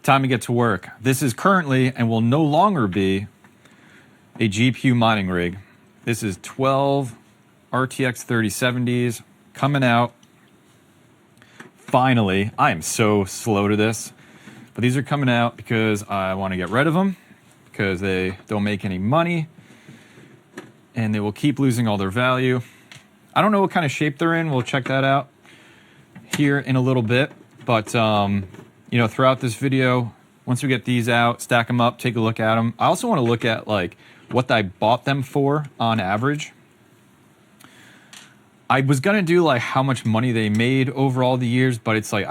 time to get to work. This is currently and will no longer be a GPU mining rig. This is 12 RTX 3070s coming out. Finally, I am so slow to this, but these are coming out because I want to get rid of them because they don't make any money and they will keep losing all their value. I don't know what kind of shape they're in. We'll check that out here in a little bit. But, you know, throughout this video, once we get these out, stack them up, take a look at them. I also want to look at, like, what I bought them for on average. I was going to do, like, how much money they made over all the years, but it's like,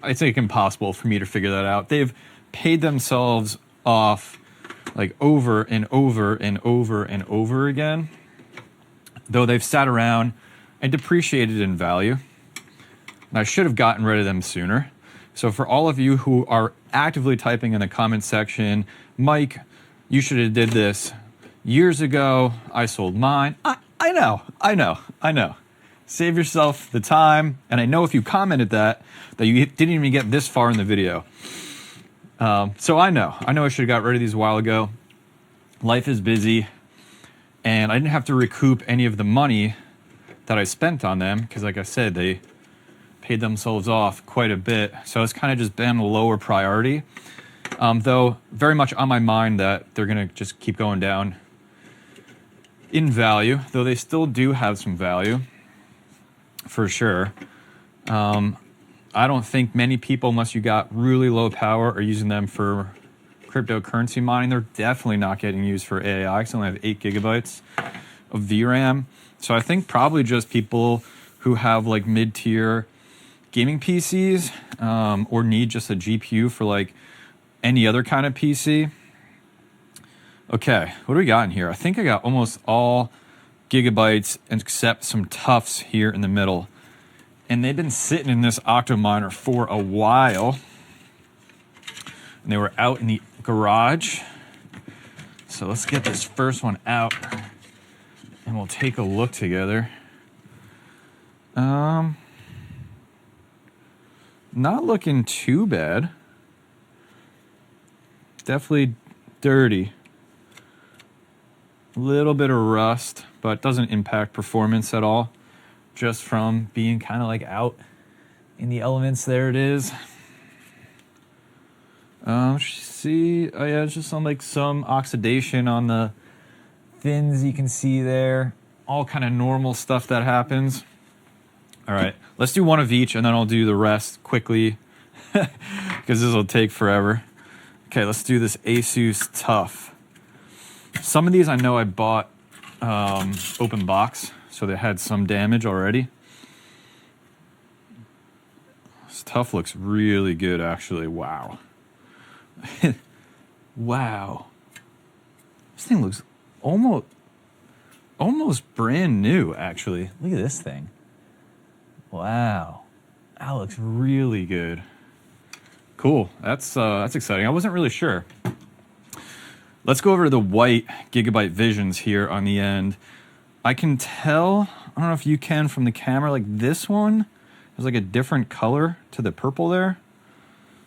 it's like impossible for me to figure that out. They've paid themselves off, like, over and over and over and over again, though they've sat around and depreciated in value. And I should have gotten rid of them sooner. So for all of you who are actively typing in the comment section, Mike, you should have did this years ago. I sold mine. I know. Save yourself the time. And I know if you commented that you didn't even get this far in the video. So I know I should have got rid of these a while ago. Life is busy. And I didn't have to recoup any of the money that I spent on them because, like I said, they paid themselves off quite a bit. So it's kind of just been a lower priority. Though very much on my mind that they're going to just keep going down in value, though they still do have some value for sure. I don't think many people, unless you got really low power, are using them for cryptocurrency mining. They're definitely not getting used for AI because I only have 8 gigabytes of VRAM. So I think probably just people who have like mid-tier gaming PCs or need just a GPU for like any other kind of PC. Okay, what do we got in here? I think I got almost all gigabytes except some tufts here in the middle. And they've been sitting in this Octominer for a while. And they were out in the garage. So let's get this first one out and we'll take a look together. Not looking too bad. Definitely dirty. A little bit of rust, but doesn't impact performance at all. Just from being kind of like out in the elements. There it is. See, oh yeah, it's just some oxidation on the fins you can see there. All kind of normal stuff that happens. All right, let's do one of each and then I'll do the rest quickly because this will take forever. Okay, let's do this ASUS TUF. Some of these I know I bought open box, so they had some damage already. This TUF looks really good, actually. Wow. Wow. This thing looks almost brand new, actually. Look at this thing. Wow. That looks really good. Cool. That's exciting. I wasn't really sure. Let's go over to the white Gigabyte Visions here on the end. I can tell, I don't know if you can from the camera, like this one has like a different color to the purple there.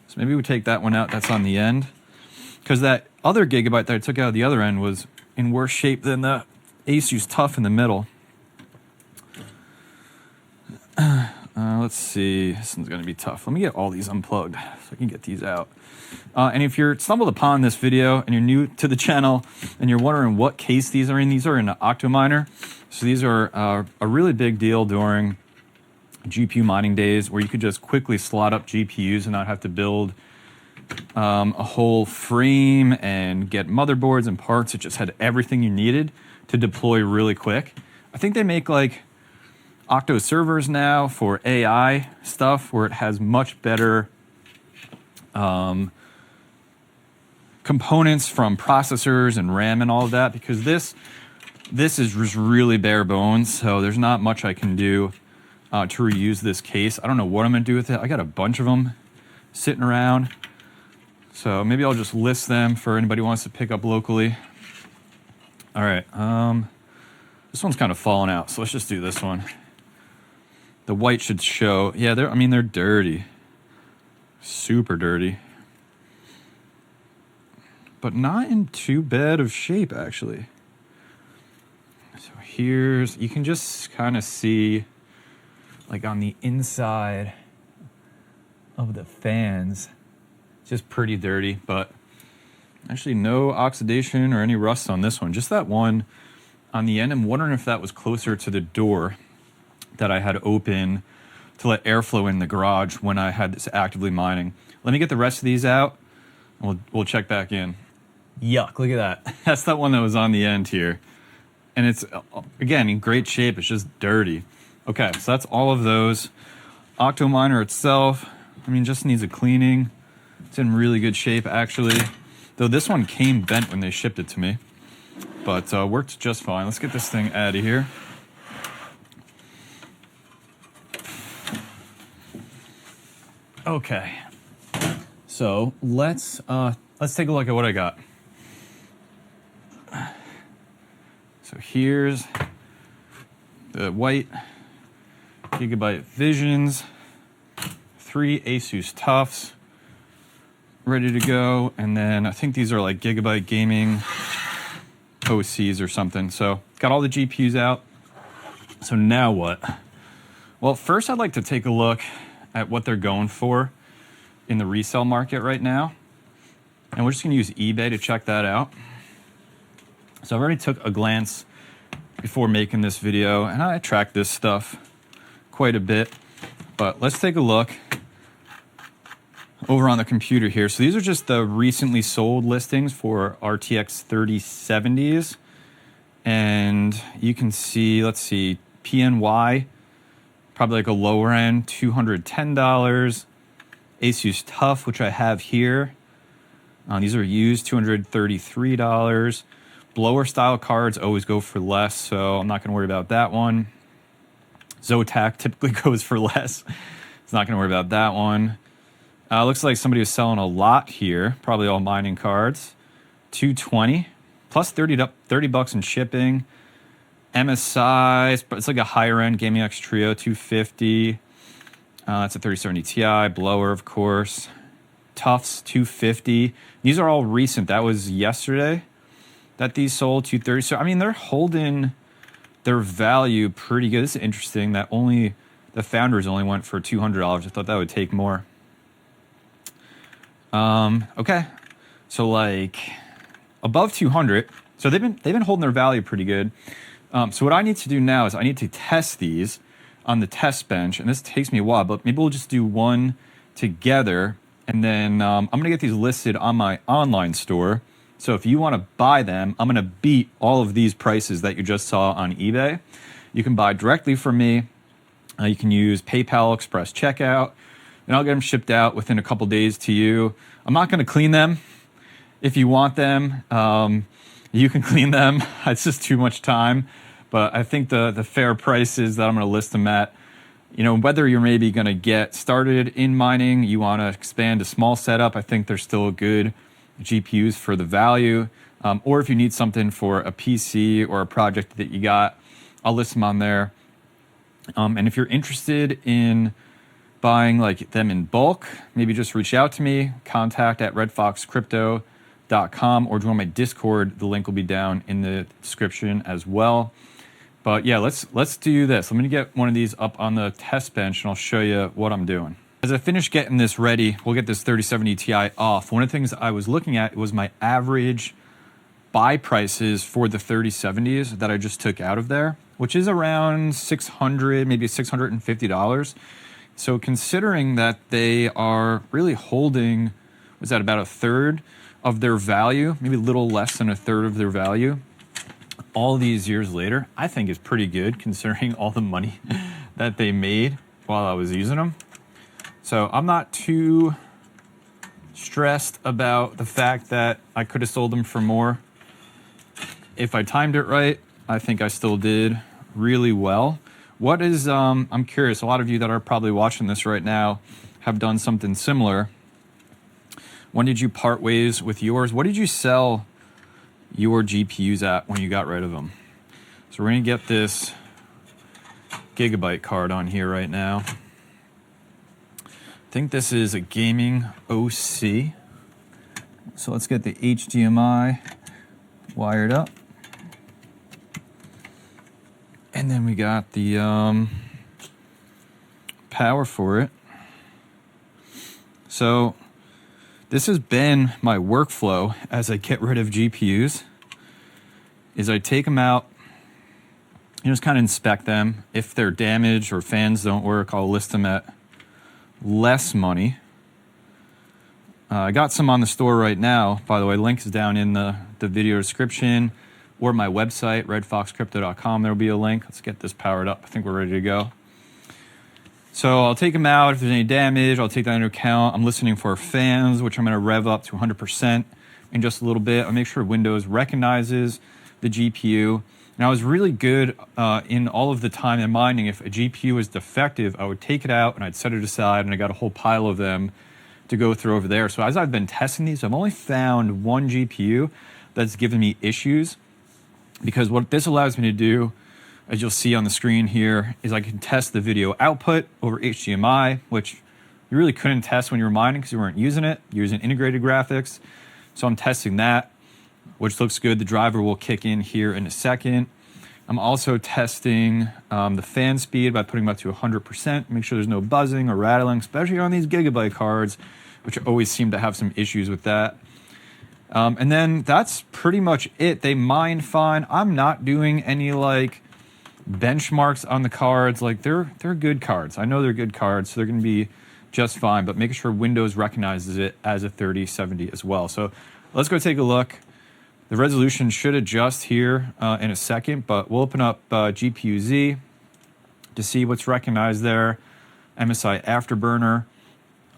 So maybe we take that one out, that's on the end. Because that other Gigabyte that I took out of the other end was in worse shape than the ASUS TUF in the middle. Let's see, this one's gonna be tough. Let me get all these unplugged so I can get these out. And if you're stumbled upon this video and you're new to the channel and you're wondering what case these are in an Octominer. So these are a really big deal during GPU mining days where you could just quickly slot up GPUs and not have to build a whole frame and get motherboards and parts. It just had everything you needed to deploy really quick. I think they make like Octo servers now for AI stuff where it has much better components from processors and RAM and all of that, because this is just really bare bones, so there's not much I can do to reuse this case. I don't know what I'm gonna do with it. I got a bunch of them sitting around, so maybe I'll just list them for anybody who wants to pick up locally. All right, this one's kind of falling out, so let's just do this one. The white should show. Yeah, they're dirty. Super dirty. but not in too bad of shape, actually. So here's, you can just kind of see, like on the inside of the fans, it's just pretty dirty, but actually no oxidation or any rust on this one. Just that one on the end. I'm wondering if that was closer to the door that I had open to let airflow in the garage when I had this actively mining. Let me get the rest of these out, and we'll check back in. Yuck, look at that. That's that one that was on the end here. And it's, again, in great shape. It's just dirty. Okay, so that's all of those. Octominer itself, I mean, just needs a cleaning. It's in really good shape, actually. Though this one came bent when they shipped it to me. But worked just fine. Let's get this thing out of here. Okay. So let's take a look at what I got. So here's the white Gigabyte Visions, 3 ASUS TUFs ready to go, and then I think these are like Gigabyte gaming OCs or something. So got all the GPUs out. So now what? Well, first I'd like to take a look at what they're going for in the resale market right now. And we're just gonna use eBay to check that out. So I've already took a glance before making this video, and I track this stuff quite a bit, but let's take a look over on the computer here. So these are just the recently sold listings for RTX 3070s. And you can see, let's see, PNY, probably like a lower end, $210. ASUS TUF, which I have here. These are used, $233. Blower style cards always go for less, so I'm not gonna worry about that one. Zotac typically goes for less. It's not gonna worry about that one. Looks like somebody was selling a lot here, probably all mining cards. $220 plus 30 bucks in shipping. MSI, it's like a higher end Gaming X Trio, $250. That's a 3070 Ti, blower, of course. Tufts, $250. These are all recent. That was yesterday that these sold, $230. So, I mean, they're holding their value pretty good. This is interesting that only the founders only went for $200. I thought that would take more. Okay. So, like, above 200. So they've been holding their value pretty good. So what I need to do now is I need to test these on the test bench, and this takes me a while, but maybe we'll just do one together, and then I'm gonna get these listed on my online store. So if you want to buy them, I'm gonna beat all of these prices that you just saw on eBay. You can buy directly from me. You can use PayPal Express checkout, and I'll get them shipped out within a couple days to you. I'm not gonna clean them. If you want them, you can clean them. It's just too much time. But I think the fair prices that I'm going to list them at, you know, whether you're maybe going to get started in mining, you want to expand a small setup, I think they're still good GPUs for the value. Or if you need something for a PC or a project that you got, I'll list them on there. And if you're interested in buying like them in bulk, maybe just reach out to me, contact@redfoxcrypto.com, or join my Discord. The link will be down in the description as well. But yeah, let's do this. I'm gonna get one of these up on the test bench and I'll show you what I'm doing. As I finish getting this ready, we'll get this 3070 Ti off. One of the things I was looking at was my average buy prices for the 3070s that I just took out of there, which is around $600, maybe $650. So considering that they are really holding, was that about a third of their value, maybe a little less than a third of their value, all these years later, I think is pretty good considering all the money that they made while I was using them. So I'm not too stressed about the fact that I could have sold them for more. If I timed it right, I think I still did really well. What is, I'm curious, a lot of you that are probably watching this right now have done something similar. When did you part ways with yours? What did you sell your GPUs at when you got rid of them? So we're gonna get this Gigabyte card on here right now. I think this is a gaming OC. So let's get the HDMI wired up. And then we got the power for it. So this has been my workflow as I get rid of GPUs, is I take them out, just kind of inspect them. If they're damaged or fans don't work, I'll list them at less money. I got some on the store right now. By the way, link is down in the video description or my website, redfoxcrypto.com. There'll be a link. Let's get this powered up. I think we're ready to go. So I'll take them out. If there's any damage, I'll take that into account. I'm listening for fans, which I'm going to rev up to 100% in just a little bit. I'll make sure Windows recognizes the GPU. And I was really good in all of the time in mining. If a GPU was defective, I would take it out and I'd set it aside, and I got a whole pile of them to go through over there. So as I've been testing these, I've only found one GPU that's given me issues, because what this allows me to do, as you'll see on the screen here, is I can test the video output over HDMI, which you really couldn't test when you were mining because you weren't using it. You're using integrated graphics. So I'm testing that, which looks good. The driver will kick in here in a second. I'm also testing the fan speed by putting them up to 100%, make sure there's no buzzing or rattling, especially on these Gigabyte cards, which always seem to have some issues with that. And then that's pretty much it. They mine fine. I'm not doing any like benchmarks on the cards. Like they're good cards. I know they're good cards, so they're going to be just fine, but making sure Windows recognizes it as a 3070 as well. So let's go take a look. The resolution should adjust here in a second, but we'll open up GPU-Z to see what's recognized there. MSI Afterburner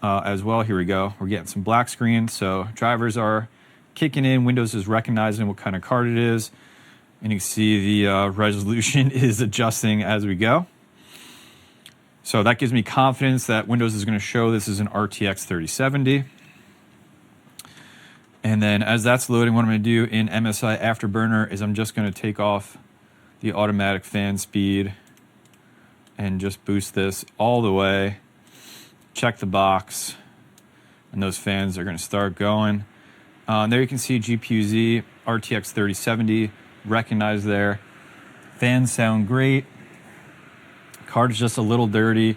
as well. Here we go. We're getting some black screen, so drivers are kicking in. Windows is recognizing what kind of card it is, and you can see the resolution is adjusting as we go. So that gives me confidence that Windows is going to show this is an RTX 3070. And then as that's loading, what I'm going to do in MSI Afterburner is I'm just going to take off the automatic fan speed and just boost this all the way. Check the box, and those fans are going to start going. There you can see GPU-Z, RTX 3070, recognized there. Fans sound great. Card is just a little dirty.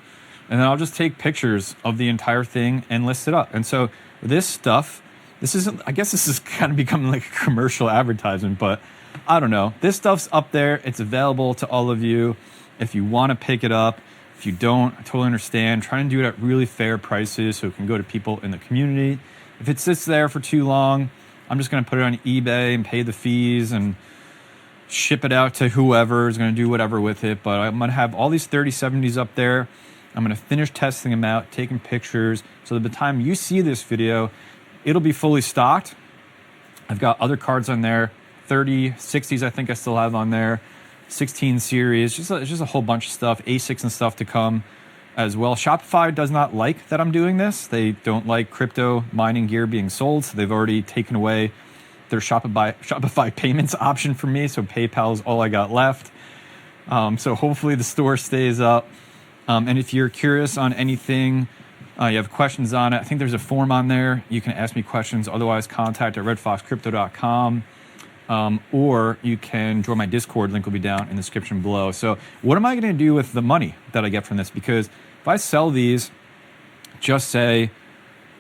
And then I'll just take pictures of the entire thing and list it up. And so this stuff, this isn't, I guess this is kind of becoming like a commercial advertisement, but I don't know. This stuff's up there. It's available to all of you if you want to pick it up. If you don't, I totally understand. Try and do it at really fair prices so it can go to people in the community. If it sits there for too long, I'm just going to put it on eBay and pay the fees and ship it out to whoever is going to do whatever with it. But I'm going to have all these 3070s up there. I'm going to finish testing them out, taking pictures, so that by the time you see this video, it'll be fully stocked. I've got other cards on there, 3060s I think I still have on there, 16 series, just a whole bunch of stuff, ASICs and stuff to come as well. Shopify does not like that I'm doing this. They don't like crypto mining gear being sold, so they've already taken away their Shopify payments option for me, so PayPal is all I got left. So hopefully the store stays up. And if you're curious on anything, you have questions on it, I think there's a form on there. You can ask me questions. Otherwise, contact at redfoxcrypto.com. Or you can join my Discord. Link will be down in the description below. So what am I going to do with the money that I get from this? Because if I sell these, just say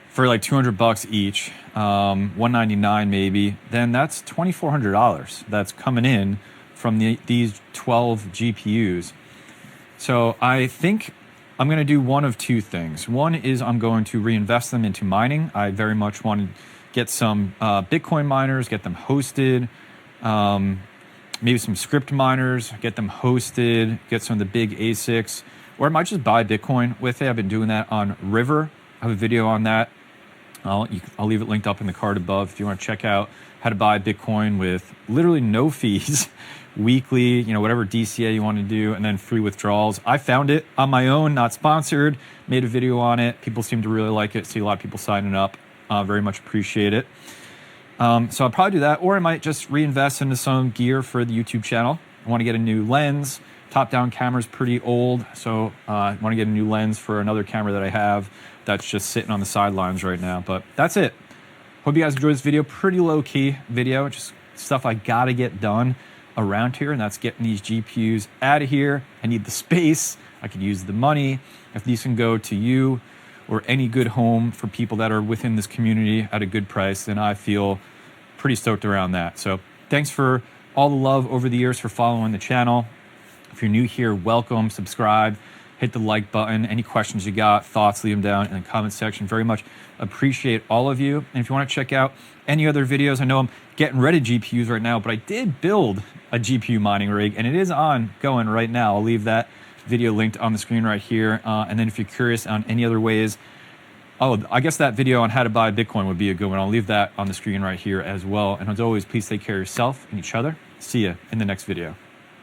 for like $200 each, $199 maybe, then that's $2,400 that's coming in from these 12 GPUs. So I think I'm going to do one of two things. One is I'm going to reinvest them into mining. I very much want to get some Bitcoin miners, get them hosted, maybe some script miners, get them hosted, get some of the big ASICs, or I might just buy Bitcoin with it. I've been doing that on River. I have a video on that. I'll leave it linked up in the card above if you want to check out how to buy Bitcoin with literally no fees, weekly, whatever DCA you want to do, and then free withdrawals. I found it on my own, not sponsored, made a video on it. People seem to really like it. See a lot of people signing up. Very much appreciate it. So I'll probably do that, or I might just reinvest into some gear for the YouTube channel. I want to get a new lens. Top-down camera's pretty old, so I want to get a new lens for another camera that I have that's just sitting on the sidelines right now. But that's it. Hope you guys enjoyed this video. Pretty low-key video, just stuff I gotta get done around here, and that's getting these GPUs out of here. I need the space. I could use the money. If these can go to you or any good home for people that are within this community at a good price, then I feel pretty stoked around that. So thanks for all the love over the years for following the channel. If you're new here, welcome, subscribe, hit the like button. Any questions you got, thoughts, leave them down in the comment section. Very much appreciate all of you. And if you want to check out any other videos, I know I'm getting rid of GPUs right now, but I did build a GPU mining rig and it is going right now. I'll leave that video linked on the screen right here. And then if you're curious on any other ways, I guess that video on how to buy Bitcoin would be a good one. I'll leave that on the screen right here as well. And as always, please take care of yourself and each other. See you in the next video.